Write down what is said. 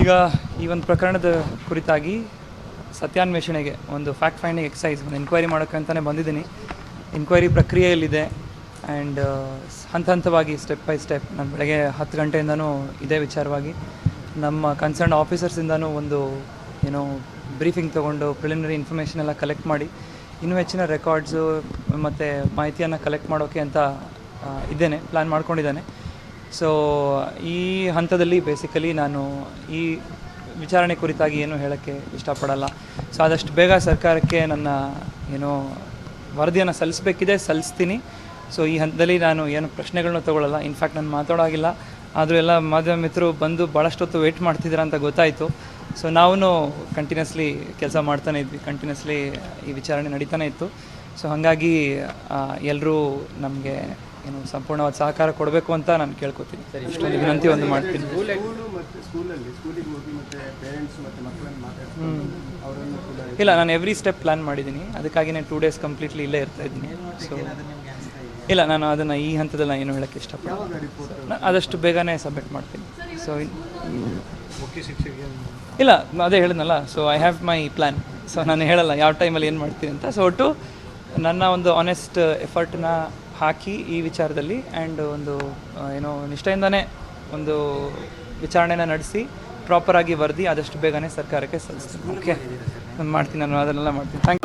ಈಗ ಈ ಒಂದು ಪ್ರಕರಣದ ಕುರಿತಾಗಿ ಸತ್ಯಾನ್ವೇಷಣೆಗೆ ಒಂದು ಫ್ಯಾಕ್ಟ್ ಫೈಂಡಿಂಗ್ ಎಕ್ಸಸೈಸ್ ಒಂದು ಎನ್ಕ್ವೈರಿ ಮಾಡೋಕ್ಕೆ ಅಂತಲೇ ಬಂದಿದ್ದೀನಿ. ಎನ್ಕ್ವೈರಿ ಪ್ರಕ್ರಿಯೆಯಲ್ಲಿದೆ ಆ್ಯಂಡ್ ಹಂತವಾಗಿ ಸ್ಟೆಪ್ ಬೈ ಸ್ಟೆಪ್ ನಾನು ಬೆಳಗ್ಗೆ 10 ಗಂಟೆಯಿಂದನೂ ಇದೇ ವಿಚಾರವಾಗಿ ನಮ್ಮ ಕನ್ಸರ್ನ್ ಆಫೀಸರ್ಸಿಂದನೂ ಒಂದು ಬ್ರೀಫಿಂಗ್ ತೊಗೊಂಡು ಪ್ರಿಲಿಮಿನರಿ ಇನ್ಫಾರ್ಮೇಷನ್ ಎಲ್ಲ ಕಲೆಕ್ಟ್ ಮಾಡಿ ಇನ್ನೂ ಹೆಚ್ಚಿನ ರೆಕಾರ್ಡ್ಸು ಮತ್ತು ಮಾಹಿತಿಯನ್ನು ಕಲೆಕ್ಟ್ ಮಾಡೋಕ್ಕೆ ಅಂತ ಪ್ಲ್ಯಾನ್ ಮಾಡ್ಕೊಂಡಿದ್ದೇನೆ. ಸೊ ಈ ಹಂತದಲ್ಲಿ ಬೇಸಿಕಲಿ ನಾನು ಈ ವಿಚಾರಣೆ ಕುರಿತಾಗಿ ಏನೂ ಹೇಳೋಕ್ಕೆ ಇಷ್ಟಪಡಲ್ಲ. ಸೊ ಆದಷ್ಟು ಬೇಗ ಸರ್ಕಾರಕ್ಕೆ ನನ್ನ ವರದಿಯನ್ನು ಸಲ್ಲಿಸ್ತೀನಿ. ಸೊ ಈ ಹಂತದಲ್ಲಿ ನಾನು ಏನು ಪ್ರಶ್ನೆಗಳನ್ನೂ ತೊಗೊಳ್ಳಲ್ಲ. ಇನ್ಫ್ಯಾಕ್ಟ್ ನಾನು ಮಾತಾಡೋಗಿಲ್ಲ, ಆದರೂ ಎಲ್ಲ ಮಾಧ್ಯಮ ಮಿತ್ರರು ಬಂದು ಭಾಳಷ್ಟೊತ್ತು ವೆಯ್ಟ್ ಮಾಡ್ತಿದ್ದೀರ ಅಂತ ಗೊತ್ತಾಯಿತು. ಸೊ ನಾವು ಕಂಟಿನ್ಯೂಸ್ಲಿ ಕೆಲಸ ಮಾಡ್ತಾನೆ ಇದ್ವಿ, ಕಂಟಿನ್ಯೂಸ್ಲಿ ಈ ವಿಚಾರಣೆ ನಡೀತಾನೆ ಇತ್ತು. ಸೊ ಹಾಗಾಗಿ ಎಲ್ಲರೂ ನಮಗೆ ಸಂಪೂರ್ಣವಾದ ಸಹಕಾರ ಕೊಡಬೇಕು ಅಂತ ನಾನು ಕೇಳ್ಕೊತೀನಿ. ಇಷ್ಟೊಂದು ವಿನಂತಿ ಮಾಡ್ತೀನಿ. ಇಲ್ಲ, ನಾನು ಎವ್ರಿ ಸ್ಟೆಪ್ ಪ್ಲ್ಯಾನ್ ಮಾಡಿದ್ದೀನಿ. ಅದಕ್ಕಾಗಿ ನಾನು 2 days ಕಂಪ್ಲೀಟ್ಲಿ ಇಲ್ಲೇ ಇರ್ತಾಯಿದ್ದೀನಿ. ಸೊ ಇಲ್ಲ, ನಾನು ಅದನ್ನು ಈ ಹಂತದಲ್ಲಿ ಏನು ಹೇಳೋಕ್ಕೆ ಇಷ್ಟಪಡ್ತೀನಿ. ಆದಷ್ಟು ಬೇಗನೆ ಸಬ್ಮಿಟ್ ಮಾಡ್ತೀನಿ. ಸೊ ಇಲ್ಲ, ಅದೇ ಹೇಳಿದ್ನಲ್ಲ. So I have my plan. So ನಾನು ಹೇಳಲ್ಲ ಯಾವ ಟೈಮಲ್ಲಿ ಏನು ಮಾಡ್ತೀನಿ ಅಂತ. ಸೊ ಒಟ್ಟು ನನ್ನ ಒಂದು ಆನೆಸ್ಟ್ ಎಫರ್ಟ್ನ ಹಾಕಿ ಈ ವಿಚಾರದಲ್ಲಿ ಆ್ಯಂಡ್ ಒಂದು ನಿಷ್ಠೆಯಿಂದನೇ ಒಂದು ವಿಚಾರಣೆನ ನಡೆಸಿ ಪ್ರಾಪರಾಗಿ ವರದಿ ಆದಷ್ಟು ಬೇಗನೆ ಸರ್ಕಾರಕ್ಕೆ ಸಲ್ಲಿಸ್ತೀನಿ. ಓಕೆ, ನಾನು ಮಾಡ್ತೀನಿ, ನಾನು ಅದನ್ನೆಲ್ಲ ಮಾಡ್ತೀನಿ. Thank you.